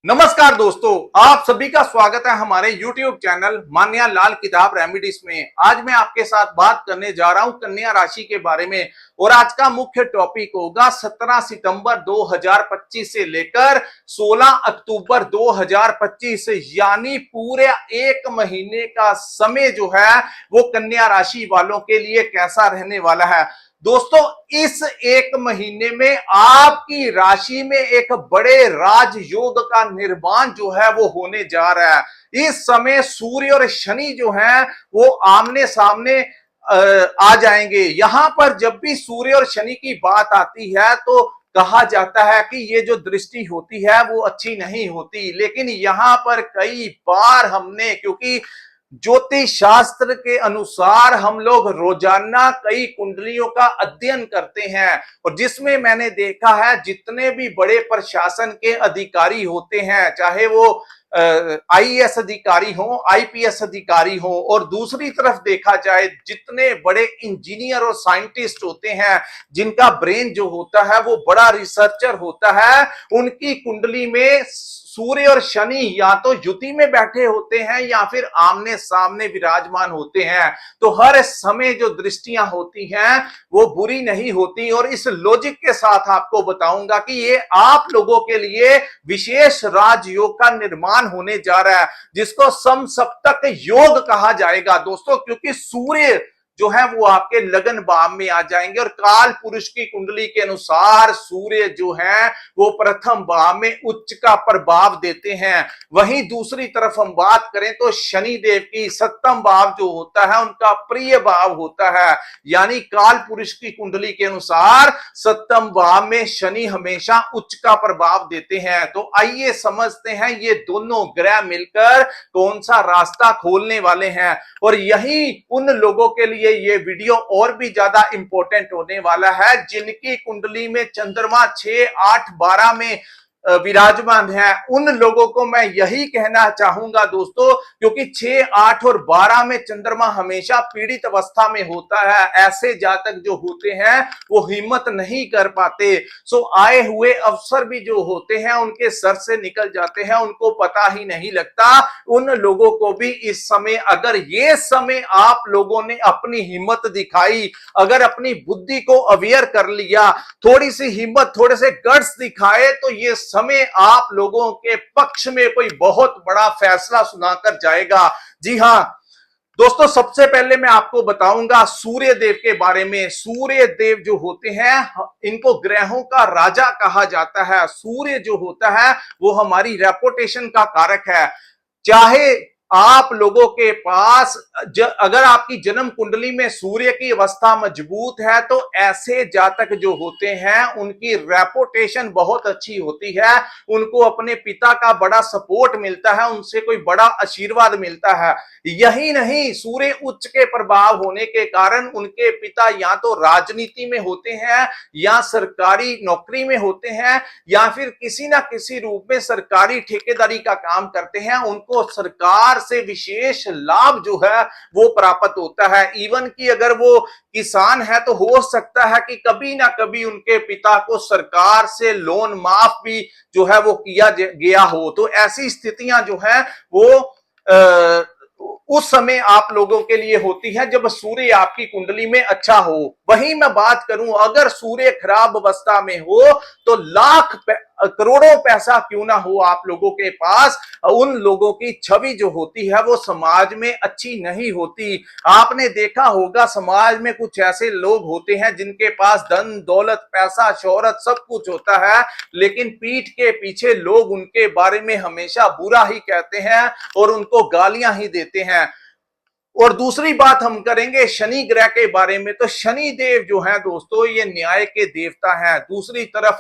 नमस्कार दोस्तों, आप सभी का स्वागत है हमारे YouTube चैनल मान्या लाल किताब रेमेडीज में। आज मैं आपके साथ बात करने जा रहा हूं कन्या राशि के बारे में और आज का मुख्य टॉपिक होगा 17 सितंबर 2025 से लेकर 16 अक्टूबर 2025 यानी पूरे एक महीने का समय जो है वो कन्या राशि वालों के लिए कैसा रहने वाला है। दोस्तों, इस एक महीने में आपकी राशि में एक बड़े राजयोग का निर्माण जो है वो होने जा रहा है। इस समय सूर्य और शनि जो है वो आमने सामने आ जाएंगे। यहां पर जब भी सूर्य और शनि की बात आती है तो कहा जाता है कि ये जो दृष्टि होती है वो अच्छी नहीं होती, लेकिन यहां पर कई बार हमने, क्योंकि ज्योतिष शास्त्र के अनुसार हम लोग रोजाना कई कुंडलियों का अध्ययन करते हैं और जिसमें मैंने देखा है जितने भी बड़े प्रशासन के अधिकारी होते हैं, चाहे वो आईएएस अधिकारी हो, आईपीएस अधिकारी हो, और दूसरी तरफ देखा जाए जितने बड़े इंजीनियर और साइंटिस्ट होते हैं जिनका ब्रेन जो होता है वो बड़ा रिसर्चर होता है, उनकी कुंडली में सूर्य और शनि या तो युति में बैठे होते हैं या फिर आमने सामने विराजमान होते हैं। तो हर समय जो दृष्टियां होती हैं वो बुरी नहीं होती और इस लॉजिक के साथ आपको बताऊंगा कि ये आप लोगों के लिए विशेष राजयोग का निर्माण होने जा रहा है, जिसको समसप्तक योग कहा जाएगा दोस्तों, क्योंकि सूर्य जो है वो आपके लगन भाव में आ जाएंगे और काल पुरुष की कुंडली के अनुसार सूर्य जो है वो प्रथम भाव में उच्च का प्रभाव देते हैं। वहीं दूसरी तरफ हम बात करें तो शनि देव की सप्तम भाव जो होता है उनका प्रिय भाव होता है, यानी काल पुरुष की कुंडली के अनुसार सप्तम भाव में शनि हमेशा उच्च का प्रभाव देते हैं। तो आइए समझते हैं ये दोनों ग्रह मिलकर कौन सा रास्ता खोलने वाले हैं, और यही उन लोगों के लिए ये वीडियो और भी ज्यादा इंपॉर्टेंट होने वाला है जिनकी कुंडली में चंद्रमा 6, 8, 12 में विराजमान है। उन लोगों को मैं यही कहना चाहूंगा दोस्तों, क्योंकि 6, 8 और 12 में चंद्रमा हमेशा पीड़ित अवस्था में होता है, ऐसे जातक जो होते हैं वो हिम्मत नहीं कर पाते। सो आए हुए अवसर भी जो होते हैं उनके सर से निकल जाते हैं, उनको पता ही नहीं लगता। उन लोगों को भी इस समय, अगर ये समय आप लोगों ने अपनी हिम्मत दिखाई, अगर अपनी बुद्धि को अवेयर कर लिया, थोड़ी सी हिम्मत, थोड़े से गट्स दिखाए, तो ये समय आप लोगों के पक्ष में कोई बहुत बड़ा फैसला सुनाकर जाएगा। जी हां दोस्तों, सबसे पहले मैं आपको बताऊंगा सूर्य देव के बारे में। सूर्य देव जो होते हैं इनको ग्रहों का राजा कहा जाता है। सूर्य जो होता है वो हमारी रेपुटेशन का कारक है। चाहे आप लोगों के पास अगर आपकी जन्म कुंडली में सूर्य की अवस्था मजबूत है तो ऐसे जातक जो होते हैं उनकी रेपुटेशन बहुत अच्छी होती है, उनको अपने पिता का बड़ा सपोर्ट मिलता है, उनसे कोई बड़ा आशीर्वाद मिलता है। यही नहीं, सूर्य उच्च के प्रभाव होने के कारण उनके पिता या तो राजनीति में होते हैं या सरकारी नौकरी में होते हैं या फिर किसी ना किसी रूप में सरकारी ठेकेदारी का काम करते हैं, उनको सरकार से विशेष लाभ जो है वो प्राप्त होता है। इवन कि अगर वो किसान है तो हो सकता है कि कभी ना कभी उनके पिता को सरकार से लोन माफ भी जो है वो किया गया हो। तो ऐसी स्थितियां जो है वो उस समय आप लोगों के लिए होती है जब सूर्य आपकी कुंडली में अच्छा हो। वहीं मैं बात करूं, अगर सूर्य खराब अवस्था में हो तो लाख करोड़ों पैसा क्यों ना हो आप लोगों के पास, उन लोगों की छवि जो होती है वो समाज में अच्छी नहीं होती। आपने देखा होगा समाज में कुछ ऐसे लोग होते हैं जिनके पास धन दौलत पैसा शोहरत सब कुछ होता है, लेकिन पीठ के पीछे लोग उनके बारे में हमेशा बुरा ही कहते हैं और उनको गालियां ही देते हैं। और दूसरी बात हम करेंगे शनि ग्रह के बारे में। तो शनि देव जो है दोस्तों ये न्याय के देवता हैं। दूसरी तरफ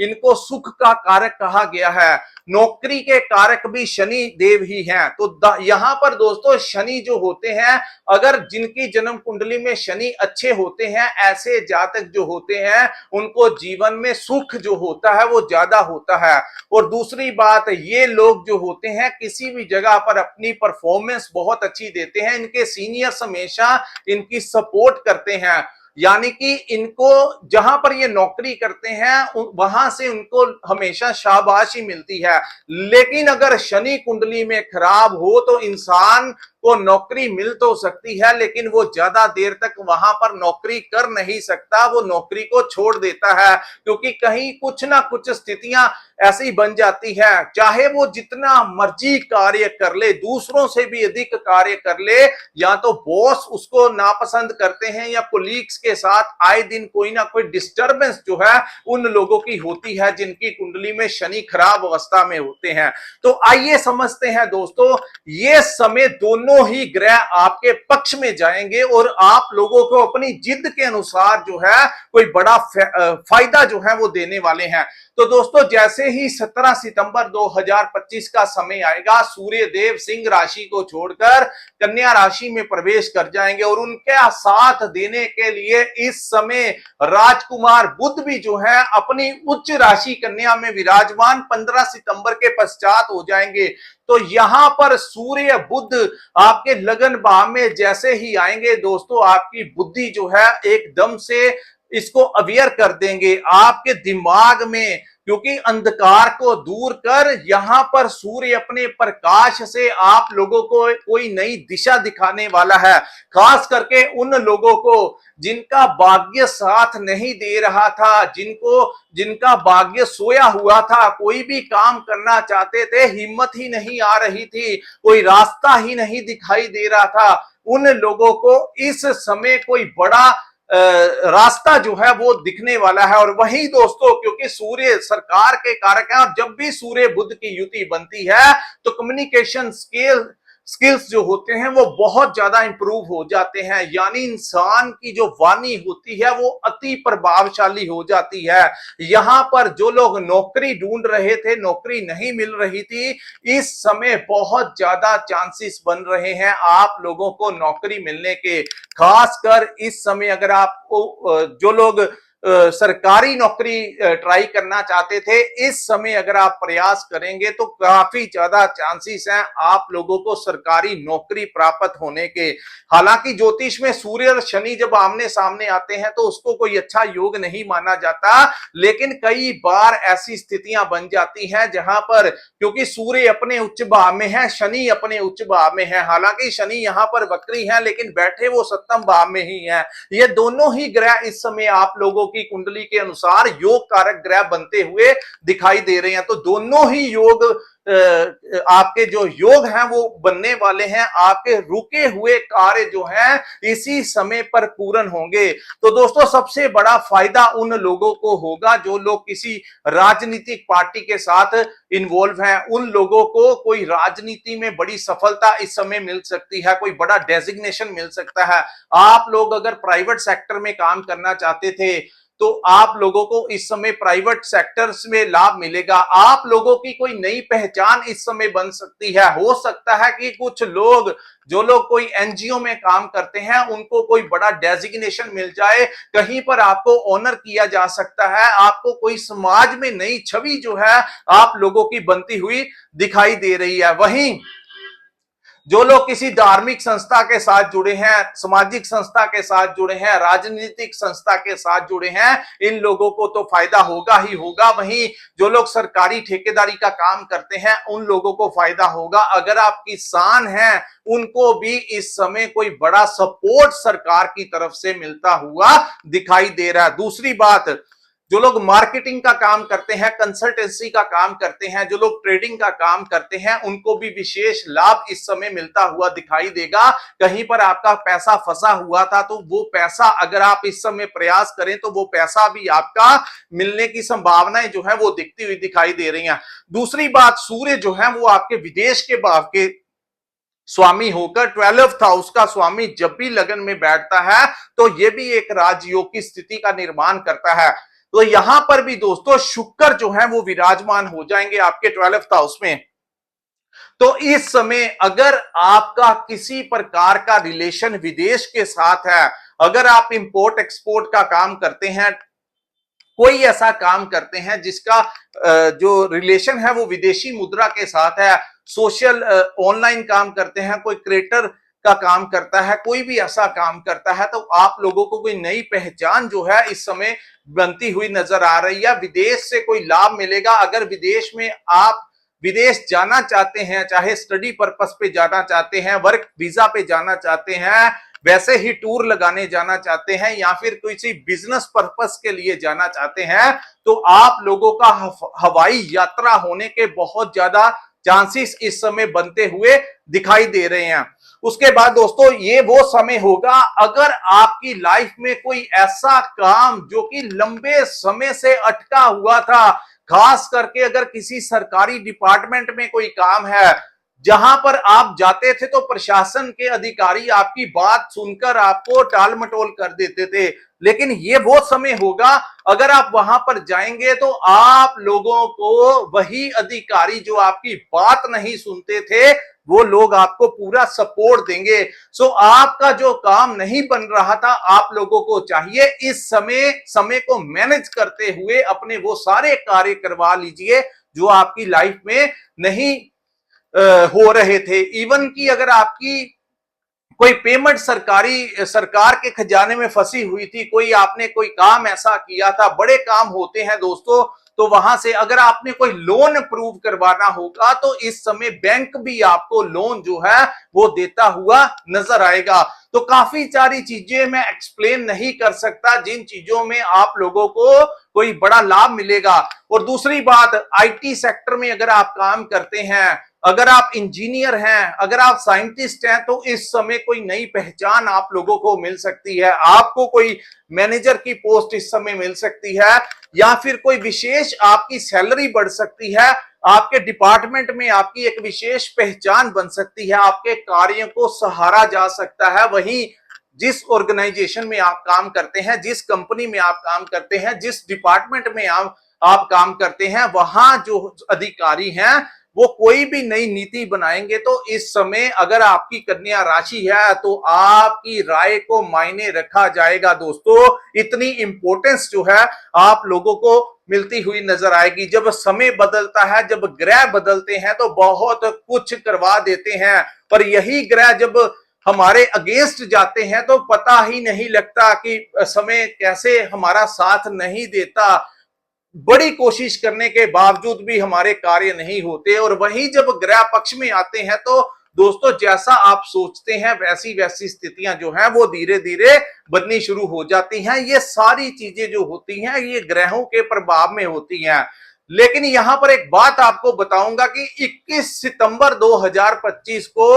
इनको सुख का कारक कहा गया है, नौकरी के कारक भी शनि देव ही हैं। तो यहां पर दोस्तों शनि जो होते हैं, अगर जिनकी जन्म कुंडली में शनि अच्छे होते हैं, ऐसे जातक जो होते हैं उनको जीवन में सुख जो होता है वो ज्यादा होता है। और दूसरी बात, ये लोग जो होते हैं किसी भी जगह पर अपनी परफॉर्मेंस बहुत अच्छी देते हैं, इनके सीनियर्स हमेशा इनकी सपोर्ट करते हैं। यानी कि इनको जहां पर ये नौकरी करते हैं वहां से उनको हमेशा शाबाशी मिलती है। लेकिन अगर शनि कुंडली में खराब हो तो इंसान को नौकरी मिल तो सकती है, लेकिन वो ज्यादा देर तक वहां पर नौकरी कर नहीं सकता, वो नौकरी को छोड़ देता है, क्योंकि कहीं कुछ ना कुछ स्थितियां ऐसी बन जाती है, चाहे वो जितना मर्जी कार्य कर ले, दूसरों से भी अधिक कार्य कर ले, या तो बॉस उसको नापसंद करते हैं या कोलीग्स के साथ आए दिन कोई ना कोई डिस्टरबेंस जो है उन लोगों की होती है जिनकी कुंडली में शनि खराब अवस्था में होते हैं। तो आइए समझते हैं दोस्तों, ये समय दोनों ही ग्रह आपके पक्ष में जाएंगे और आप लोगों को अपनी जिद के अनुसार जो है कोई बड़ा फायदा जो है वो देने वाले हैं। तो दोस्तों जैसे ही 17 सितंबर 2025 का समय आएगा, सूर्य देव सिंह राशि को छोड़कर कन्या राशि में प्रवेश कर जाएंगे और उनके साथ देने के लिए इस समय राजकुमार बुध भी जो है अपनी उच्च राशि कन्या में विराजमान 15 सितंबर के पश्चात हो जाएंगे। तो यहां पर सूर्य बुध आपके लगन भाव में जैसे ही आएंगे दोस्तों, आपकी बुद्धि जो है एकदम से इसको अवेयर कर देंगे आपके दिमाग में, क्योंकि अंधकार को दूर कर यहां पर सूर्य अपने प्रकाश से आप लोगों को कोई नई दिशा दिखाने वाला है। खास करके उन लोगों को जिनका भाग्य साथ नहीं दे रहा था, जिनका भाग्य सोया हुआ था, कोई भी काम करना चाहते थे हिम्मत ही नहीं आ रही थी, कोई रास्ता ही नहीं दिखाई दे रहा था, उन लोगों को इस समय कोई बड़ा रास्ता जो है वो दिखने वाला है। और वही दोस्तों, क्योंकि सूर्य सरकार के कारक है और जब भी सूर्य बुध की युति बनती है तो कम्युनिकेशन स्किल्स जो होते हैं वो बहुत ज्यादा इंप्रूव हो जाते हैं, यानी इंसान की जो वाणी होती है वो अति प्रभावशाली हो जाती है। यहां पर जो लोग नौकरी ढूंढ रहे थे, नौकरी नहीं मिल रही थी, इस समय बहुत ज्यादा चांसेस बन रहे हैं आप लोगों को नौकरी मिलने के। खासकर इस समय अगर आपको जो लोग सरकारी नौकरी ट्राई करना चाहते थे, इस समय अगर आप प्रयास करेंगे तो काफी ज्यादा चांसेस हैं आप लोगों को सरकारी नौकरी प्राप्त होने के। हालांकि ज्योतिष में सूर्य और शनि जब आमने सामने आते हैं तो उसको कोई अच्छा योग नहीं माना जाता, लेकिन कई बार ऐसी स्थितियां बन जाती हैं जहां पर, क्योंकि सूर्य अपने उच्च भाव में है, शनि अपने उच्च भाव में है, हालांकि शनि यहां पर वक्री है लेकिन बैठे वो सप्तम भाव में ही है। ये दोनों ही ग्रह इस समय आप लोगों की कुंडली के अनुसार योग कारक ग्रह बनते हुए दिखाई दे रहे हैं। तो दोनों ही योग आपके जो योग हैं वो बनने वाले हैं, आपके रुके हुए कार्य जो हैं इसी समय पर पूर्ण होंगे। तो दोस्तों सबसे बड़ा फायदा उन लोगों को होगा जो लोग किसी राजनीतिक पार्टी के साथ इन्वॉल्व हैं, उन लोगों को कोई राजनीति में बड़ी सफलता इस समय मिल सकती है, कोई बड़ा डेजिग्नेशन मिल सकता है। आप लोग अगर प्राइवेट सेक्टर में काम करना चाहते थे तो आप लोगों को इस समय प्राइवेट सेक्टर्स में लाभ मिलेगा, आप लोगों की कोई नई पहचान इस समय बन सकती है। हो सकता है कि कुछ लोग जो लोग कोई एनजीओ में काम करते हैं उनको कोई बड़ा डेजिग्नेशन मिल जाए, कहीं पर आपको ऑनर किया जा सकता है, आपको कोई समाज में नई छवि जो है आप लोगों की बनती हुई दिखाई दे रही है। वहीं जो लोग किसी धार्मिक संस्था के साथ जुड़े हैं, सामाजिक संस्था के साथ जुड़े हैं, राजनीतिक संस्था के साथ जुड़े हैं, इन लोगों को तो फायदा होगा ही होगा। वहीं जो लोग सरकारी ठेकेदारी का काम करते हैं उन लोगों को फायदा होगा। अगर आप किसान हैं उनको भी इस समय कोई बड़ा सपोर्ट सरकार की तरफ से मिलता हुआ दिखाई दे रहा है। दूसरी बात, जो लोग मार्केटिंग का काम करते हैं, कंसल्टेंसी का काम करते हैं, जो लोग ट्रेडिंग का काम करते हैं, उनको भी विशेष लाभ इस समय मिलता हुआ दिखाई देगा। कहीं पर आपका पैसा फंसा हुआ था तो वो पैसा अगर आप इस समय प्रयास करें तो वो पैसा भी आपका मिलने की संभावनाएं जो है वो दिखती हुई दिखाई दे रही हैं। दूसरी बात, सूर्य जो है वो आपके विदेश के भाव के स्वामी होकर 12th हाउस का स्वामी जब भी लगन में बैठता है तो ये भी एक राजयोग की स्थिति का निर्माण करता है। तो यहां पर भी दोस्तों शुक्र जो है वो विराजमान हो जाएंगे आपके 12th हाउस में। तो इस समय अगर आपका किसी प्रकार का रिलेशन विदेश के साथ है, अगर आप इंपोर्ट एक्सपोर्ट का काम करते हैं, कोई ऐसा काम करते हैं जिसका जो रिलेशन है वो विदेशी मुद्रा के साथ है, सोशल ऑनलाइन काम करते हैं, कोई क्रिएटर का काम करता है, कोई भी ऐसा काम करता है, तो आप लोगों को कोई नई पहचान जो है इस समय बनती हुई नजर आ रही है। विदेश से कोई लाभ मिलेगा। अगर विदेश में आप विदेश जाना चाहते हैं, चाहे स्टडी पर्पस पे जाना चाहते हैं, वर्क वीजा पे जाना चाहते हैं, वैसे ही टूर लगाने जाना चाहते हैं, या फिर किसी बिजनेस पर्पस के लिए जाना चाहते हैं, तो आप लोगों का हवाई यात्रा होने के बहुत ज्यादा चांसेस इस समय बनते हुए दिखाई दे रहे हैं। उसके बाद दोस्तों ये वो समय होगा अगर आपकी लाइफ में कोई ऐसा काम जो कि लंबे समय से अटका हुआ था, खास करके अगर किसी सरकारी डिपार्टमेंट में कोई काम है जहां पर आप जाते थे तो प्रशासन के अधिकारी आपकी बात सुनकर आपको टाल मटोल कर देते थे, लेकिन ये वो समय होगा अगर आप वहां पर जाएंगे तो आप लोगों को वही अधिकारी जो आपकी बात नहीं सुनते थे वो लोग आपको पूरा सपोर्ट देंगे। सो आपका जो काम नहीं बन रहा था, आप लोगों को चाहिए इस समय को मैनेज करते हुए अपने वो सारे कार्य करवा लीजिए जो आपकी लाइफ में नहीं हो रहे थे। इवन कि अगर आपकी कोई पेमेंट सरकार के खजाने में फंसी हुई थी, कोई आपने कोई काम ऐसा किया था, बड़े काम होते हैं दोस्तों, तो वहां से अगर आपने कोई लोन अप्रूव करवाना होगा तो इस समय बैंक भी आपको लोन जो है वो देता हुआ नजर आएगा। तो काफी सारी चीजें मैं एक्सप्लेन नहीं कर सकता जिन चीजों में आप लोगों को कोई बड़ा लाभ मिलेगा। और दूसरी बात, आईटी सेक्टर में अगर आप काम करते हैं, अगर आप इंजीनियर हैं, अगर आप साइंटिस्ट हैं, तो इस समय कोई नई पहचान आप लोगों को मिल सकती है। आपको कोई मैनेजर की पोस्ट इस समय मिल सकती है, या फिर कोई विशेष आपकी सैलरी बढ़ सकती है, आपके डिपार्टमेंट में आपकी एक विशेष पहचान बन सकती है, आपके कार्यों को सहारा जा सकता है। वहीं जिस ऑर्गेनाइजेशन में आप काम करते हैं, जिस कंपनी में आप काम करते हैं, जिस डिपार्टमेंट में आप काम करते हैं, वहां जो अधिकारी हैं वो कोई भी नई नीति बनाएंगे तो इस समय अगर आपकी कन्या राशि है तो आपकी राय को मायने रखा जाएगा दोस्तों। इतनी इंपॉर्टेंस जो है आप लोगों को मिलती हुई नजर आएगी। जब समय बदलता है, जब ग्रह बदलते हैं तो बहुत कुछ करवा देते हैं, पर यही ग्रह जब हमारे अगेंस्ट जाते हैं तो पता ही नहीं लगता कि समय कैसे हमारा साथ नहीं देता। बड़ी कोशिश करने के बावजूद भी हमारे कार्य नहीं होते, और वहीं जब ग्रह पक्ष में आते हैं तो दोस्तों जैसा आप सोचते हैं वैसी वैसी स्थितियां जो हैं वो धीरे धीरे बननी शुरू हो जाती हैं। ये सारी चीजें जो होती हैं ये ग्रहों के प्रभाव में होती हैं। लेकिन यहां पर एक बात आपको बताऊंगा कि 21 सितंबर 2025 को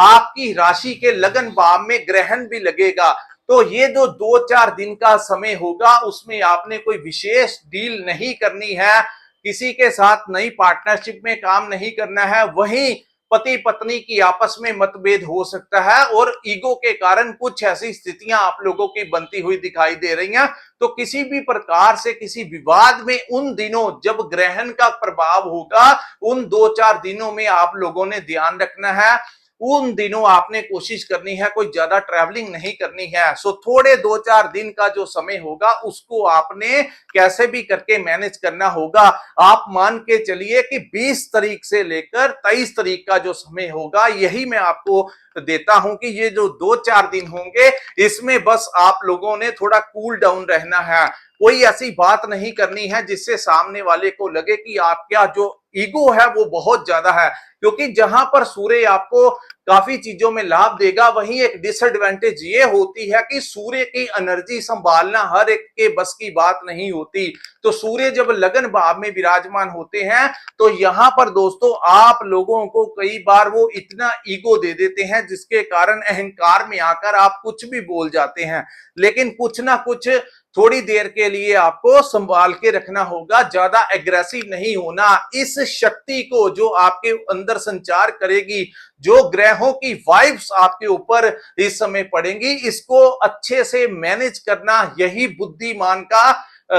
आपकी राशि के लगन भाव में ग्रहण भी लगेगा। तो ये जो 2-4 दिन का समय होगा उसमें आपने कोई विशेष डील नहीं करनी है, किसी के साथ नई पार्टनरशिप में काम नहीं करना है। वहीं पति पत्नी की आपस में मतभेद हो सकता है और ईगो के कारण कुछ ऐसी स्थितियां आप लोगों की बनती हुई दिखाई दे रही हैं। तो किसी भी प्रकार से किसी विवाद में उन दिनों जब ग्रहण का प्रभाव होगा उन 2-4 दिनों में आप लोगों ने ध्यान रखना है। उन दिनों आपने कोशिश करनी है, कोई ज्यादा ट्रैवलिंग नहीं करनी है। सो थोड़े 2-4 दिन का जो समय होगा उसको आपने कैसे भी करके मैनेज करना होगा। आप मान के चलिए कि 20 तारीख से लेकर 23 तारीख का जो समय होगा यही मैं आपको देता हूं कि ये जो 2-4 दिन होंगे इसमें बस आप लोगों ने थोड़ा कूल डाउन रहना है। कोई ऐसी बात नहीं करनी है जिससे सामने वाले को लगे कि आपका जो ईगो है वो बहुत ज्यादा है, क्योंकि जहां पर सूर्य आपको काफी चीजों में लाभ देगा वहीं एक डिसएडवांटेज ये होती है कि सूर्य की एनर्जी संभालना हर एक के बस की बात नहीं होती। तो सूर्य जब लगन भाव में विराजमान होते हैं तो यहां पर दोस्तों आप लोगों को कई बार वो इतना ईगो दे देते हैं जिसके कारण अहंकार में आकर आप कुछ भी बोल जाते हैं। लेकिन कुछ ना कुछ थोड़ी देर के लिए आपको संभाल के रखना होगा, ज्यादा एग्रेसिव नहीं होना। इस शक्ति को जो आपके अंदर संचार करेगी, जो ग्रहों की वाइब्स आपके ऊपर इस समय पड़ेंगी, इसको अच्छे से मैनेज करना यही बुद्धिमान का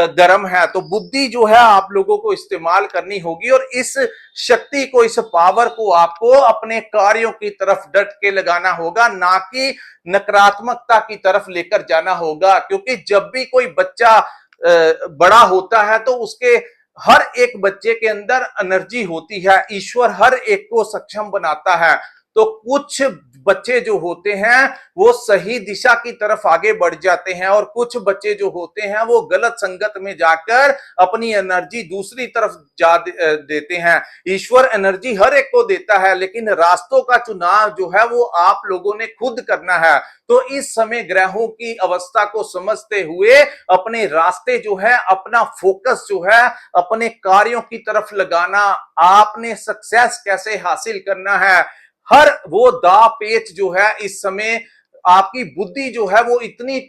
धर्म है। तो बुद्धि जो है आप लोगों को इस्तेमाल करनी होगी और इस शक्ति को, इस पावर को आपको अपने कार्यों की तरफ डट के लगाना होगा, ना कि नकारात्मकता की तरफ लेकर जाना होगा। क्योंकि जब भी कोई बच्चा बड़ा होता है तो उसके हर एक बच्चे के अंदर एनर्जी होती है, ईश्वर हर एक को सक्षम बनाता है। तो कुछ बच्चे जो होते हैं वो सही दिशा की तरफ आगे बढ़ जाते हैं और कुछ बच्चे जो होते हैं वो गलत संगत में जाकर अपनी एनर्जी दूसरी तरफ जा देते हैं। ईश्वर एनर्जी हर एक को देता है, लेकिन रास्तों का चुनाव जो है वो आप लोगों ने खुद करना है। तो इस समय ग्रहों की अवस्था को समझते हुए अपने रास्ते जो है, अपना फोकस जो है अपने कार्यों की तरफ लगाना, आपने सक्सेस कैसे हासिल करना है, हर वो दाव पेच जो है इस समय आपकी बुद्धि जो है वो इतनी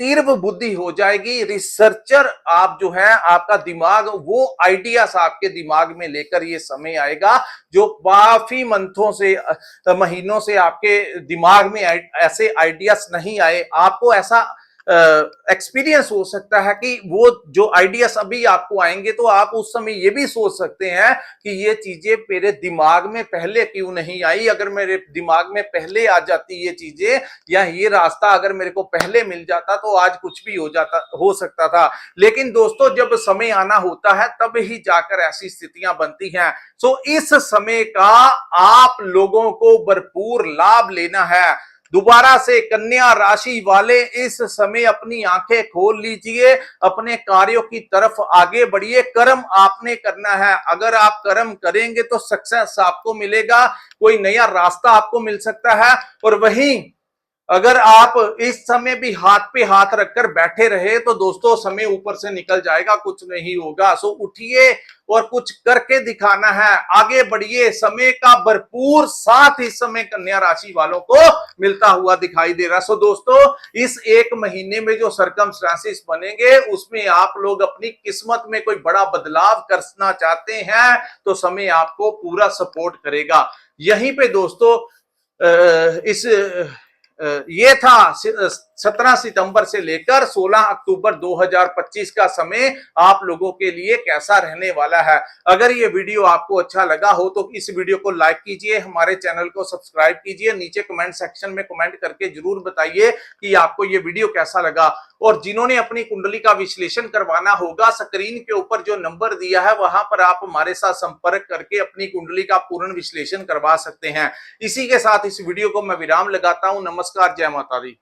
तीव्र बुद्धि हो जाएगी। रिसर्चर आप जो है, आपका दिमाग वो आइडियाज आपके दिमाग में लेकर ये समय आएगा जो काफी मंथों से महीनों से आपके दिमाग में ऐसे आइडियाज नहीं आए। आपको ऐसा एक्सपीरियंस हो सकता है कि वो जो आइडियाज अभी आपको आएंगे तो आप उस समय ये भी सोच सकते हैं कि ये चीजें मेरे दिमाग में पहले क्यों नहीं आई। अगर मेरे दिमाग में पहले आ जाती ये चीजें या ये रास्ता अगर मेरे को पहले मिल जाता तो आज कुछ भी हो सकता था। लेकिन दोस्तों, जब समय आना होता है तब ही जाकर ऐसी स्थितियां बनती हैं। सो इस समय का आप लोगों को भरपूर लाभ लेना है। दोबारा से कन्या राशि वाले इस समय अपनी आंखें खोल लीजिए, अपने कार्यों की तरफ आगे बढ़िए। कर्म आपने करना है, अगर आप कर्म करेंगे तो सक्सेस आपको मिलेगा, कोई नया रास्ता आपको मिल सकता है। और वहीं अगर आप इस समय भी हाथ पे हाथ रखकर बैठे रहे तो दोस्तों समय ऊपर से निकल जाएगा, कुछ नहीं होगा। सो उठिए और कुछ करके दिखाना है, आगे बढ़िए। समय का भरपूर साथ इस समय कन्या राशि वालों को मिलता हुआ दिखाई दे रहा। सो दोस्तों, इस एक महीने में जो सर्कमस्टेंसेस बनेंगे उसमें आप लोग अपनी किस्मत में कोई बड़ा बदलाव करना चाहते हैं तो समय आपको पूरा सपोर्ट करेगा। यहीं पे दोस्तों ये था 17 सितंबर से लेकर 16 अक्टूबर 2025 का समय आप लोगों के लिए कैसा रहने वाला है। अगर ये वीडियो आपको अच्छा लगा हो तो इस वीडियो को लाइक कीजिए, हमारे चैनल को सब्सक्राइब कीजिए, नीचे कमेंट सेक्शन में कमेंट करके जरूर बताइए कि आपको ये वीडियो कैसा लगा। और जिन्होंने अपनी कुंडली का विश्लेषण करवाना होगा, स्क्रीन के ऊपर जो नंबर दिया है वहां पर आप हमारे साथ संपर्क करके अपनी कुंडली का पूर्ण विश्लेषण करवा सकते हैं। इसी के साथ इस वीडियो को मैं विराम लगाता हूं। नमस्कार, जय माता दी।